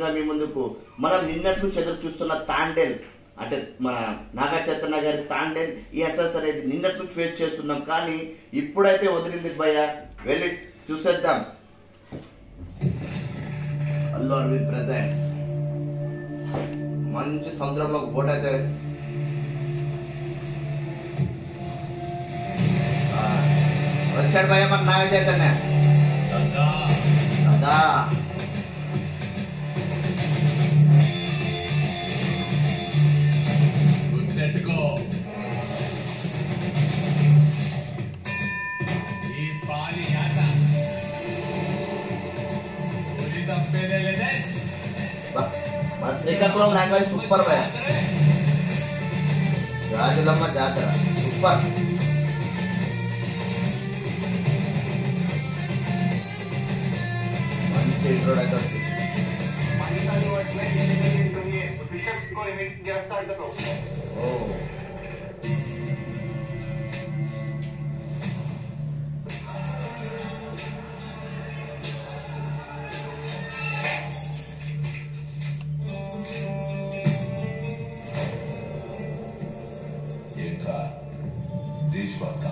విధంగా మీ ముందుకు మనం నిన్నటి నుంచి ఎదురు చూస్తున్న తాండేల్ అంటే మన నాగ చైతన్య గారి తాండేల్ ఎస్ఎస్ అనేది నిన్నటి నుంచి వెయిట్ చేస్తున్నాం, కానీ ఇప్పుడైతే వదిలింది భయ్య, వెళ్ళి చూసేద్దాం. అల్లు అరవింద్ బ్రదర్స్ మంచి సముద్రంలో బోట్ అయితే వచ్చాడు భయ్య మన నాగ చైతన్య. దాదా మన శ్రీకాకుళం లాంగ్వేజ్ సూపర్ భయ. రాజులమ్మ జాతర సూపర్. మంచి ఇంట్రోడక్షన్. ఓ దేశవాక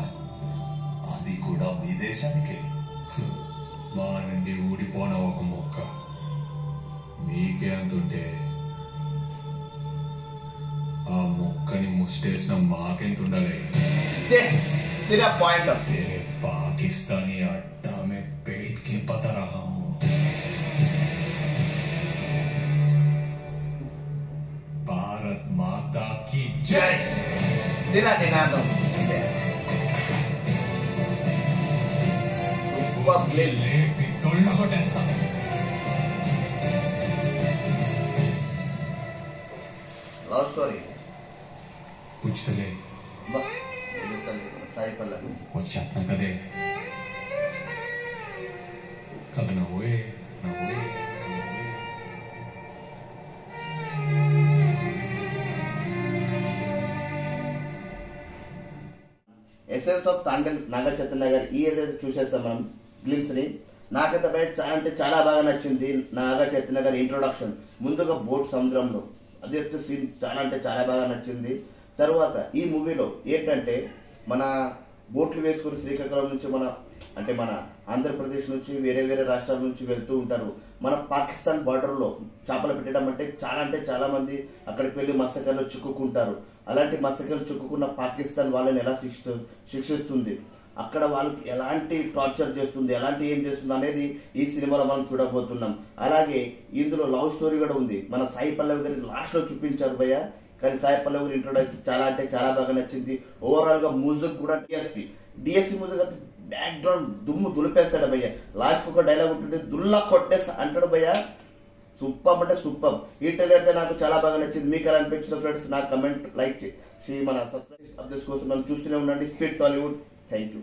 అది కూడా మీ దేశానికే. మా నుండి ఊడిపోన ఒక మొక్క మీకే అంతుంటే ఆ మొక్కని ముష్టేసిన మాకెంతుండలే. పాకిస్తానీ అడ్డా మే पेट के पता रहा हूं. भारत माता की जय. కొట్టేస్తా. లవ్ స్టోరీ పుచ్చలే వచ్చేస్తున్నా కదే కథ నవ్వే నవ్వే. ఎసెన్స్ ఆఫ్ తాండేల్ నాగ చైతన్య గారు ఈ ఏదైతే చూసేస్తాం మనం గ్లిమ్స్ ని, నాకైతే చాలా అంటే చాలా బాగా నచ్చింది నాగ చైతన్య గారి ఇంట్రొడక్షన్. ముందుగా బోట్ సముద్రంలో అదే సీన్ చాలా అంటే చాలా బాగా నచ్చింది. తర్వాత ఈ మూవీలో ఏంటంటే మన బోట్లు వేసుకుని శ్రీకాకుళం నుంచి మన ఆంధ్రప్రదేశ్ నుంచి వేరే వేరే రాష్ట్రాల నుంచి వెళ్తూ ఉంటారు. మన పాకిస్తాన్ బార్డర్లో చేపలు పెట్టడం అంటే చాలా మంది అక్కడికి వెళ్ళి మత్స్యకారులు చిక్కుకుంటారు. అలాంటి మత్స్యకారులు చిక్కుకున్న పాకిస్తాన్ వాళ్ళని ఎలా శిక్షిస్తుంది, అక్కడ వాళ్ళకి ఎలాంటి టార్చర్ చేస్తుంది, ఎలాంటి ఏం చేస్తుంది అనేది ఈ సినిమాలో మనం చూడబోతున్నాం. అలాగే ఇందులో లవ్ స్టోరీ కూడా ఉంది. మన సాయి పల్లవి గారి లాస్ట్ లో చూపించారు భయ్య, కానీ సాయి పల్లవి గారి ఇంట్రొడక్షన్ చాలా అంటే చాలా బాగా నచ్చింది. ఓవరాల్ గా మ్యూజిక్ కూడా డిఎస్పి మ్యూజిక్ అయితే బ్యాక్గ్రౌండ్ దుమ్ము దులిపేస్తాడు భయ్య. లాస్ట్ ఒక డైలాగ్ ఉంటుంది, దుల్లా కొట్టేస్తా అంటాడు భయ్య. సూపర్ అంటే సూపర్. ఈ ట్రైలర్ అయితే నాకు చాలా బాగా నచ్చింది. మీకు ఎలా అనిపించింది ఫ్రెండ్స్? నాకు కమెంట్ లైక్ చేసి మన సబ్స్క్రైబ్ అప్డేట్స్ కోసం మనం చూస్తూనే ఉండండి. స్పీడ్ టాలీవుడ్. Thank you.